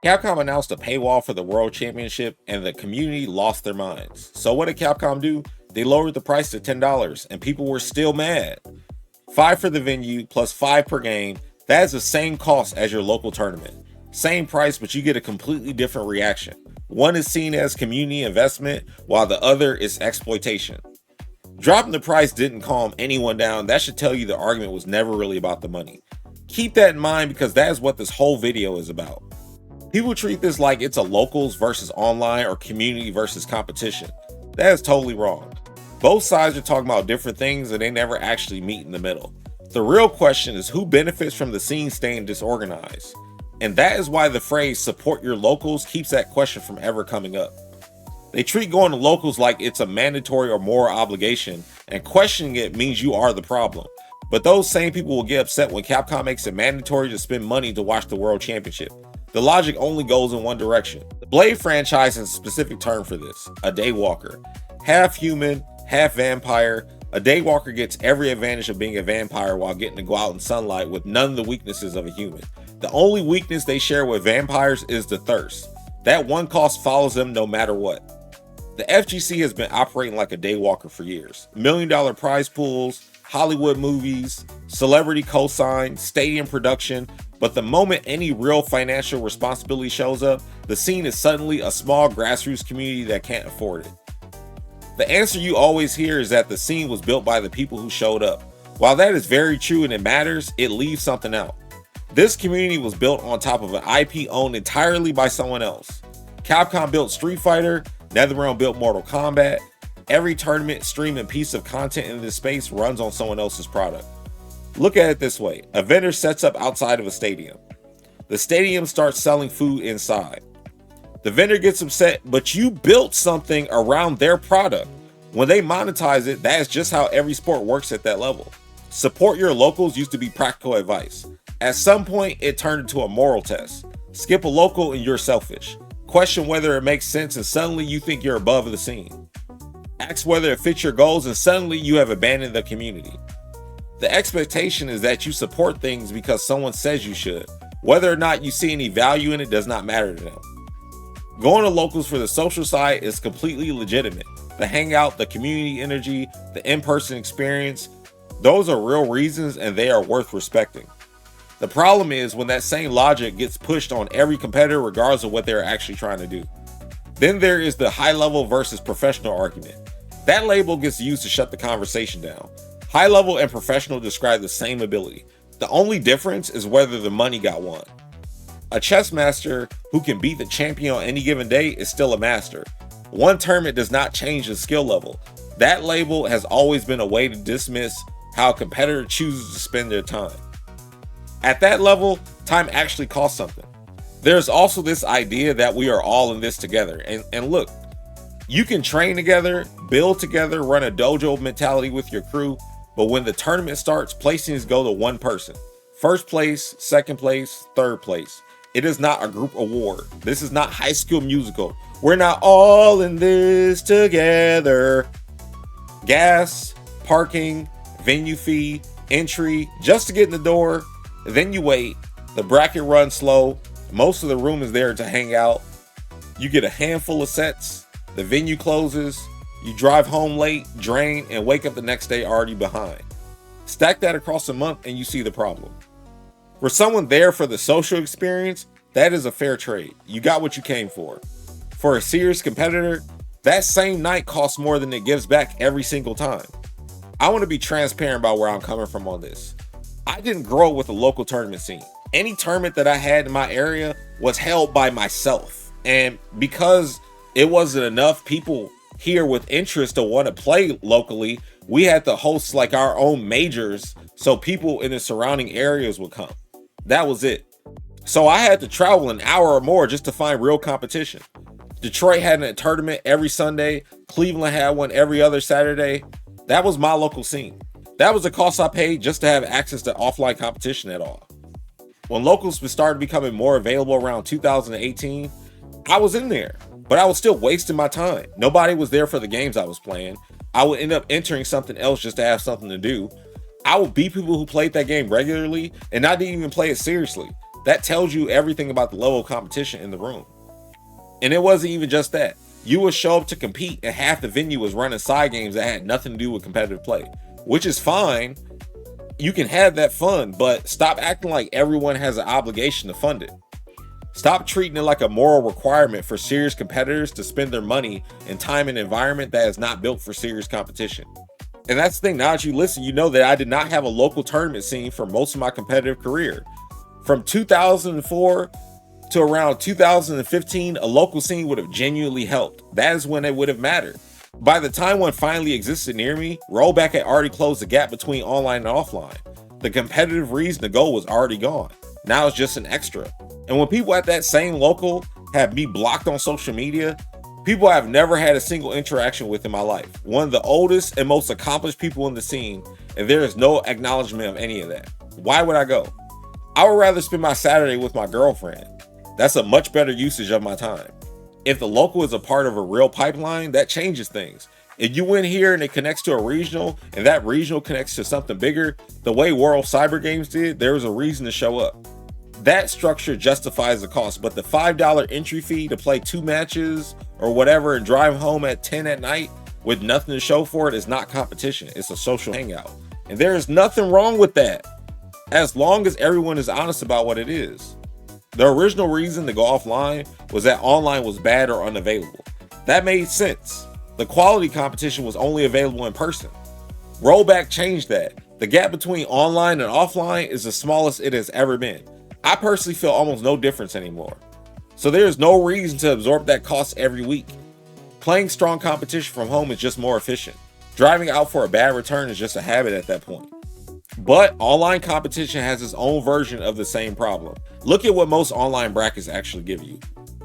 Capcom announced a paywall for the World Championship and the community lost their minds. So what did Capcom do? They lowered the price to $10 and people were still mad. 5 for the venue plus 5 per game. That is the same cost as your local tournament. Same price, but you get a completely different reaction. One is seen as community investment while the other is exploitation. Dropping the price didn't calm anyone down. That should tell you the argument was never really about the money. Keep that in mind because that is what this whole video is about. People treat this like it's a locals versus online or community versus competition. That is totally wrong. Both sides are talking about different things and they never actually meet in the middle. The real question is who benefits from the scene staying disorganized? And that is why the phrase support your locals keeps that question from ever coming up. They treat going to locals like it's a mandatory or moral obligation, and questioning it means you are the problem. But those same people will get upset when Capcom makes it mandatory to spend money to watch the World Championship. The logic only goes in one direction. The Blade franchise has a specific term for this, a daywalker. Half human, half vampire, a daywalker gets every advantage of being a vampire while getting to go out in sunlight with none of the weaknesses of a human. The only weakness they share with vampires is the thirst. That one cost follows them no matter what. The FGC has been operating like a daywalker for years. $1 million prize pools, Hollywood movies, celebrity cosign, stadium production, but the moment any real financial responsibility shows up, the scene is suddenly a small grassroots community that can't afford it. The answer you always hear is that the scene was built by the people who showed up. While that is very true and it matters, it leaves something out. This community was built on top of an IP owned entirely by someone else. Capcom built Street Fighter, NetherRealm built Mortal Kombat. Every tournament, stream, and piece of content in this space runs on someone else's product. Look at it this way. A vendor sets up outside of a stadium. The stadium starts selling food inside. The vendor gets upset, but you built something around their product. When they monetize it, that is just how every sport works at that level. Support your locals used to be practical advice. At some point, it turned into a moral test. Skip a local and you're selfish. Question whether it makes sense and suddenly you think you're above the scene. Ask whether it fits your goals and suddenly you have abandoned the community. The expectation is that you support things because someone says you should. Whether or not you see any value in it does not matter to them. Going to locals for the social side is completely legitimate. The hangout, the community energy, the in-person experience, those are real reasons and they are worth respecting. The problem is when that same logic gets pushed on every competitor regardless of what they're actually trying to do. Then there is the high level versus professional argument. That label gets used to shut the conversation down. High level and professional describe the same ability. The only difference is whether the money got won. A chess master who can beat the champion on any given day is still a master. One tournament does not change the skill level. That label has always been a way to dismiss how a competitor chooses to spend their time. At that level, time actually costs something. There's also this idea that we are all in this together. And look, you can train together, build together, run a dojo mentality with your crew, but when the tournament starts, placings go to one person. First place, second place, third place. It is not a group award. This is not High School Musical. We're not all in this together. Gas, parking, venue fee, entry, just to get in the door. Then you wait. The bracket runs slow. Most of the room is there to hang out. You get a handful of sets. The venue closes. You drive home late, drain, and wake up the next day already behind. Stack that across a month and you see the problem. For someone there for the social experience, that is a fair trade. You got what you came for. For a serious competitor, that same night costs more than it gives back every single time. I want to be transparent about where I'm coming from on this. I didn't grow up with a local tournament scene. Any tournament that I had in my area was held by myself. And because it wasn't enough people here with interest to want to play locally, we had to host like our own majors so people in the surrounding areas would come. That was it. So I had to travel an hour or more just to find real competition. Detroit had a tournament every Sunday. Cleveland had one every other Saturday. That was my local scene. That was the cost I paid just to have access to offline competition at all. When locals started becoming more available around 2018, I was in there, but I was still wasting my time. Nobody was there for the games I was playing. I would end up entering something else just to have something to do. I would beat people who played that game regularly, and I didn't even play it seriously. That tells you everything about the level of competition in the room. And it wasn't even just that. You would show up to compete and half the venue was running side games that had nothing to do with competitive play, which is fine. You can have that fun, but stop acting like everyone has an obligation to fund it. Stop treating it like a moral requirement for serious competitors to spend their money and time in an environment that is not built for serious competition. And that's the thing, now that you listen, you know that I did not have a local tournament scene for most of my competitive career. From 2004 to around 2015, a local scene would have genuinely helped. That is when it would have mattered. By the time one finally existed near me, rollback had already closed the gap between online and offline. The competitive reason to go was already gone. Now it's just an extra. And when people at that same local have me blocked on social media, people I've never had a single interaction with in my life. One of the oldest and most accomplished people in the scene, and there is no acknowledgement of any of that. Why would I go? I would rather spend my Saturday with my girlfriend. That's a much better usage of my time. If the local is a part of a real pipeline, that changes things. If you win here and it connects to a regional, and that regional connects to something bigger, the way World Cyber Games did, there was a reason to show up. That structure justifies the cost, but the $5 entry fee to play 2 matches or whatever and drive home at 10 at night with nothing to show for it is not competition. It's a social hangout. And there is nothing wrong with that, as long as everyone is honest about what it is. The original reason to go offline was that online was bad or unavailable. That made sense. The quality competition was only available in person. Rollback changed that. The gap between online and offline is the smallest it has ever been. I personally feel almost no difference anymore. So there is no reason to absorb that cost every week. Playing strong competition from home is just more efficient. Driving out for a bad return is just a habit at that point. But online competition has its own version of the same problem. Look at what most online brackets actually give you.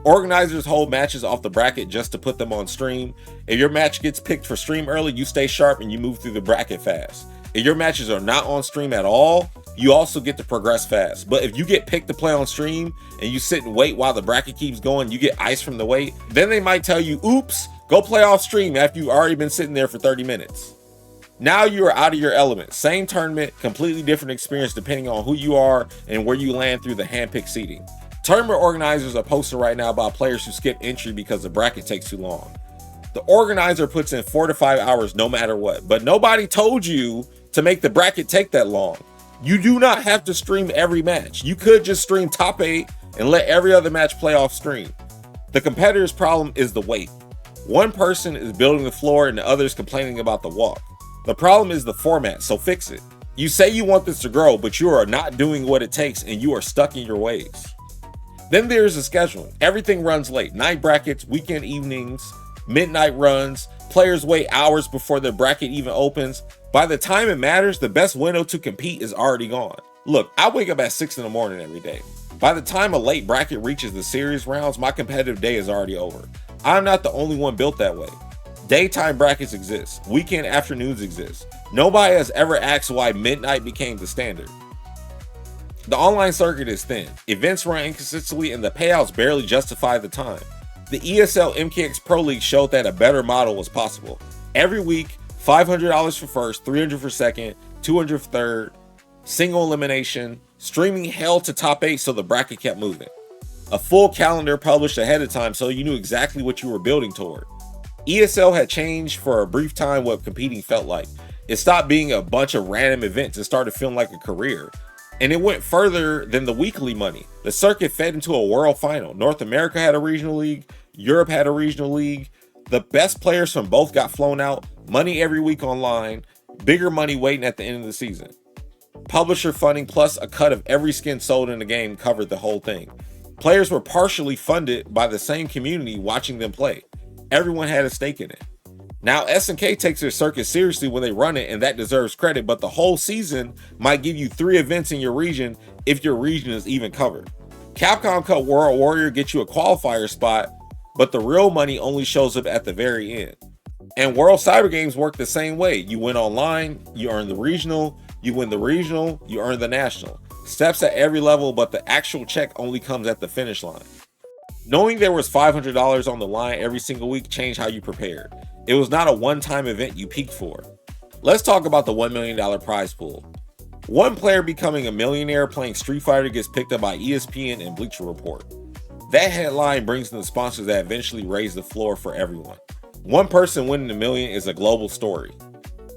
Organizers hold matches off the bracket just to put them on stream. If your match gets picked for stream early, you stay sharp and you move through the bracket fast. If your matches are not on stream at all, you also get to progress fast. But if you get picked to play on stream and you sit and wait while the bracket keeps going, you get iced from the wait, then they might tell you, oops, go play off stream after you've already been sitting there for 30 minutes. Now you are out of your element. Same tournament, completely different experience depending on who you are and where you land through the handpicked seating. Tournament organizers are posting right now about players who skip entry because the bracket takes too long. The organizer puts in 4 to 5 hours no matter what, but nobody told you to make the bracket take that long. You do not have to stream every match. You could just stream top 8 and let every other match play off stream. The competitor's problem is the wait. One person is building the floor and the other is complaining about the walk. The problem is the format, so fix it. You say you want this to grow, but you are not doing what it takes and you are stuck in your ways. Then there's the scheduling. Everything runs late. Night brackets, weekend evenings, midnight runs. Players wait hours before their bracket even opens. By the time it matters, the best window to compete is already gone. Look, I wake up at 6 in the morning every day. By the time a late bracket reaches the series rounds, my competitive day is already over. I'm not the only one built that way. Daytime brackets exist. Weekend afternoons exist. Nobody has ever asked why midnight became the standard. The online circuit is thin. Events run inconsistently and the payouts barely justify the time. The ESL MKX Pro League showed that a better model was possible. Every week, $500 for first, $300 for second, $200 for third, single elimination, streaming hell to top 8 so the bracket kept moving. A full calendar published ahead of time so you knew exactly what you were building toward. ESL had changed for a brief time what competing felt like. It stopped being a bunch of random events and started feeling like a career. And it went further than the weekly money. The circuit fed into a world final. North America had a regional league. Europe had a regional league. The best players from both got flown out. Money every week online. Bigger money waiting at the end of the season. Publisher funding plus a cut of every skin sold in the game covered the whole thing. Players were partially funded by the same community watching them play. Everyone had a stake in it. Now SNK takes their circuit seriously when they run it, and that deserves credit, but the whole season might give you 3 events in your region if your region is even covered. Capcom Cup World Warrior gets you a qualifier spot, but the real money only shows up at the very end. And World Cyber Games work the same way. You win online, you earn the regional, you win the regional, you earn the national. Steps at every level, but the actual check only comes at the finish line. Knowing there was $500 on the line every single week changed how you prepared. It was not a one-time event you peaked for. Let's talk about the $1 million prize pool. One player becoming a millionaire playing Street Fighter gets picked up by ESPN and Bleacher Report. That headline brings in the sponsors that eventually raise the floor for everyone. One person winning $1 million is a global story.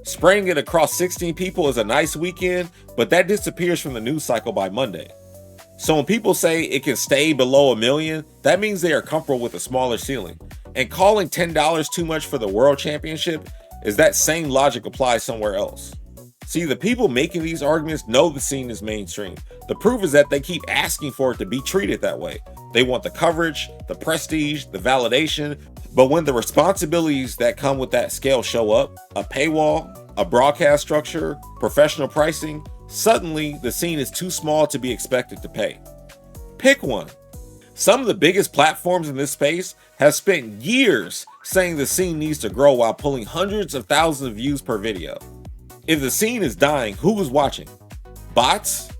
Spreading it across 16 people is a nice weekend, but that disappears from the news cycle by Monday. So when people say it can stay below $1 million, that means they are comfortable with a smaller ceiling. And calling $10 too much for the World Championship is that same logic applies somewhere else. See, the people making these arguments know the scene is mainstream. The proof is that they keep asking for it to be treated that way. They want the coverage, the prestige, the validation, but when the responsibilities that come with that scale show up, a paywall, a broadcast structure, professional pricing, suddenly the scene is too small to be expected to pay. Pick one. Some of the biggest platforms in this space have spent years saying the scene needs to grow while pulling hundreds of thousands of views per video. If the scene is dying, who is watching? Bots?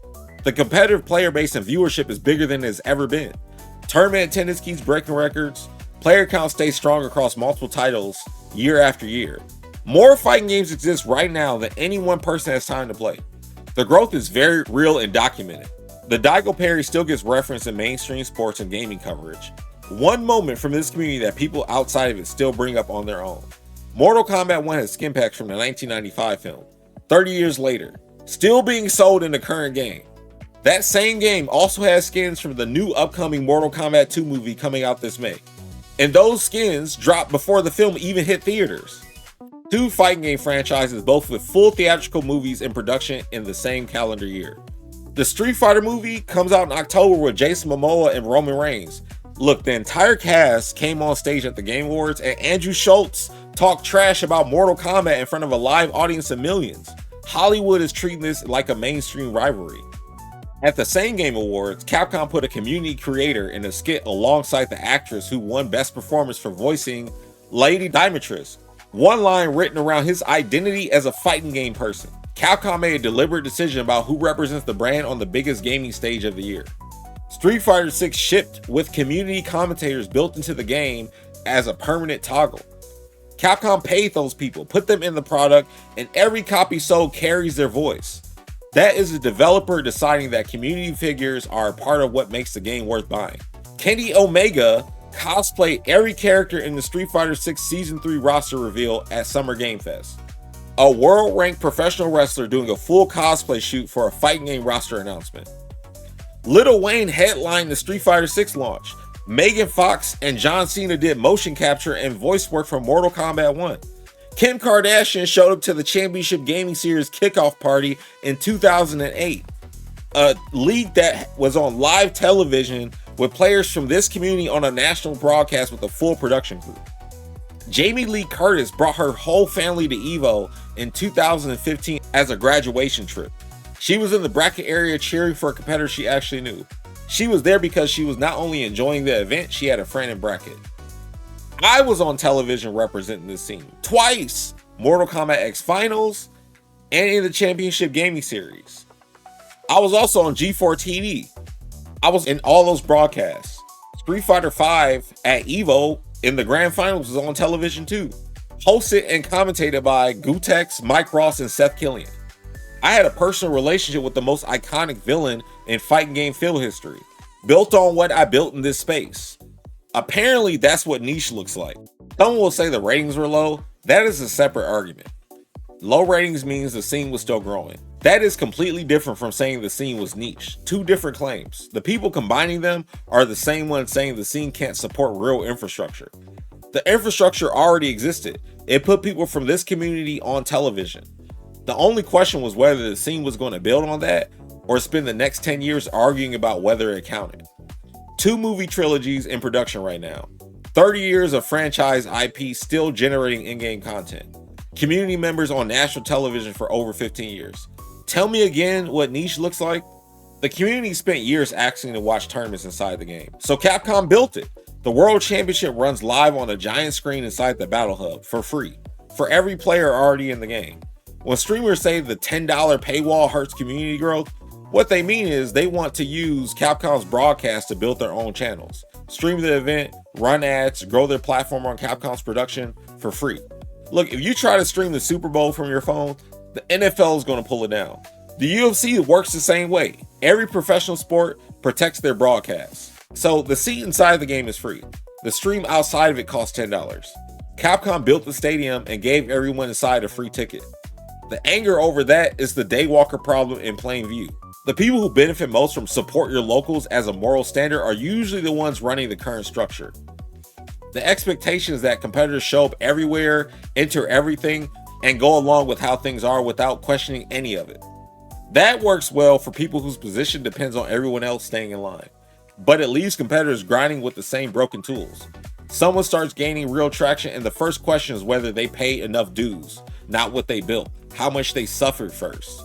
The competitive player base and viewership is bigger than it has ever been. Tournament attendance keeps breaking records. Player count stays strong across multiple titles year after year. More fighting games exist right now than any one person has time to play. The growth is very real and documented. The Daigo parry still gets referenced in mainstream sports and gaming coverage. One moment from this community that people outside of it still bring up on their own. Mortal Kombat 1 has skin packs from the 1995 film. 30 years later, still being sold in the current game. That same game also has skins from the new upcoming Mortal Kombat 2 movie coming out this May. And those skins dropped before the film even hit theaters. Two fighting game franchises, both with full theatrical movies in production in the same calendar year. The Street Fighter movie comes out in October with Jason Momoa and Roman Reigns. Look, the entire cast came on stage at the Game Awards and Andrew Schultz talked trash about Mortal Kombat in front of a live audience of millions. Hollywood is treating this like a mainstream rivalry. At the same Game Awards, Capcom put a community creator in a skit alongside the actress who won Best Performance for voicing Lady Dimitrescu. One line written around his identity as a fighting game person. Capcom made a deliberate decision about who represents the brand on the biggest gaming stage of the year. Street Fighter 6 shipped with community commentators built into the game as a permanent toggle. Capcom paid those people, put them in the product, and every copy sold carries their voice. That is the developer deciding that community figures are a part of what makes the game worth buying. Kenny Omega cosplayed every character in the Street Fighter 6 Season 3 roster reveal at Summer Game Fest. A world-ranked professional wrestler doing a full cosplay shoot for a fighting game roster announcement. Lil Wayne headlined the Street Fighter 6 launch. Megan Fox and John Cena did motion capture and voice work for Mortal Kombat 1. Kim Kardashian showed up to the Championship Gaming Series kickoff party in 2008. A league that was on live television with players from this community on a national broadcast with a full production crew. Jamie Lee Curtis brought her whole family to EVO in 2015 as a graduation trip. She was in the bracket area cheering for a competitor she actually knew. She was there because she was not only enjoying the event, she had a friend in bracket. I was on television representing this scene twice, Mortal Kombat X Finals and in the Championship Gaming Series. I was also on G4 TV. I was in all those broadcasts. Street Fighter V at EVO in the Grand Finals was on television too. Hosted and commentated by Gutex, Mike Ross, and Seth Killian. I had a personal relationship with the most iconic villain in fighting game film history, built on what I built in this space. Apparently, that's what niche looks like. Someone will say the ratings were low. That is a separate argument. Low ratings means the scene was still growing. That is completely different from saying the scene was niche. Two different claims. The people combining them are the same ones saying the scene can't support real infrastructure. The infrastructure already existed. It put people from this community on television. The only question was whether the scene was going to build on that or spend the next 10 years arguing about whether it counted. 2 movie trilogies in production right now. 30 years of franchise IP still generating in-game content. Community members on national television for over 15 years. Tell me again what niche looks like? The community spent years asking to watch tournaments inside the game, so Capcom built it. The World Championship runs live on a giant screen inside the Battle Hub for free, for every player already in the game. When streamers say the $10 paywall hurts community growth, what they mean is they want to use Capcom's broadcast to build their own channels, stream the event, run ads, grow their platform on Capcom's production for free. Look, if you try to stream the Super Bowl from your phone, the NFL is going to pull it down. The UFC works the same way. Every professional sport protects their broadcasts. So the seat inside of the game is free. The stream outside of it costs $10. Capcom built the stadium and gave everyone inside a free ticket. The anger over that is the daywalker problem in plain view. The people who benefit most from support your locals as a moral standard are usually the ones running the current structure. The expectation is that competitors show up everywhere, enter everything, and go along with how things are without questioning any of it. That works well for people whose position depends on everyone else staying in line, but it leaves competitors grinding with the same broken tools. Someone starts gaining real traction and the first question is whether they pay enough dues, not what they built, how much they suffered first.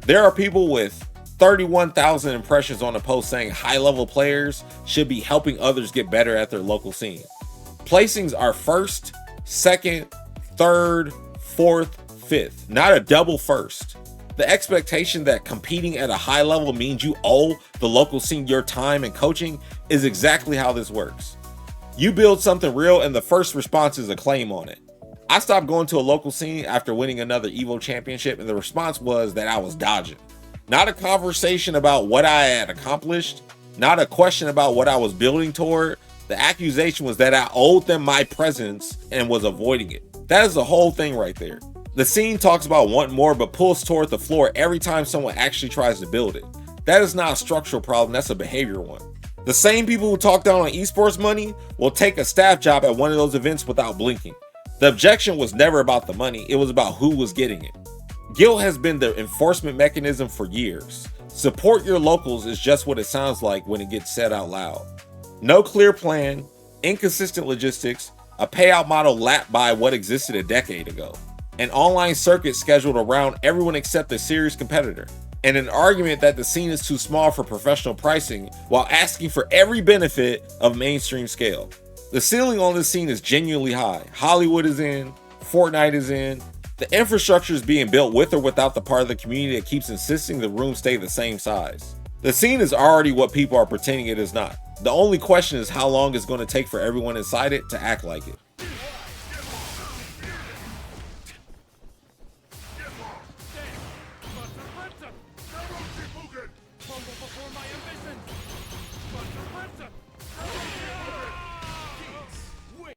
There are people with 31,000 impressions on a post saying high-level players should be helping others get better at their local scene. Placings are first, second, third, fourth, fifth, not a double first. The expectation that competing at a high level means you owe the local scene your time and coaching is exactly how this works. You build something real and the first response is a claim on it. I stopped going to a local scene after winning another EVO championship and the response was that I was dodging. Not a conversation about what I had accomplished, not a question about what I was building toward. The accusation was that I owed them my presence and was avoiding it. That is the whole thing right there. The scene talks about wanting more but pulls toward the floor every time someone actually tries to build it. That is not a structural problem, that's a behavior one. The same people who talk down on esports money will take a staff job at one of those events without blinking. The objection was never about the money, it was about who was getting it. Guild has been the enforcement mechanism for years. Support your locals is just what it sounds like when it gets said out loud. No clear plan, inconsistent logistics, a payout model lapped by what existed a decade ago, an online circuit scheduled around everyone except a serious competitor, and an argument that the scene is too small for professional pricing while asking for every benefit of mainstream scale. The ceiling on this scene is genuinely high. Hollywood is in, Fortnite is in. The infrastructure is being built with or without the part of the community that keeps insisting the room stay the same size. The scene is already what people are pretending it is not. The only question is how long it's going to take for everyone inside it to act like it.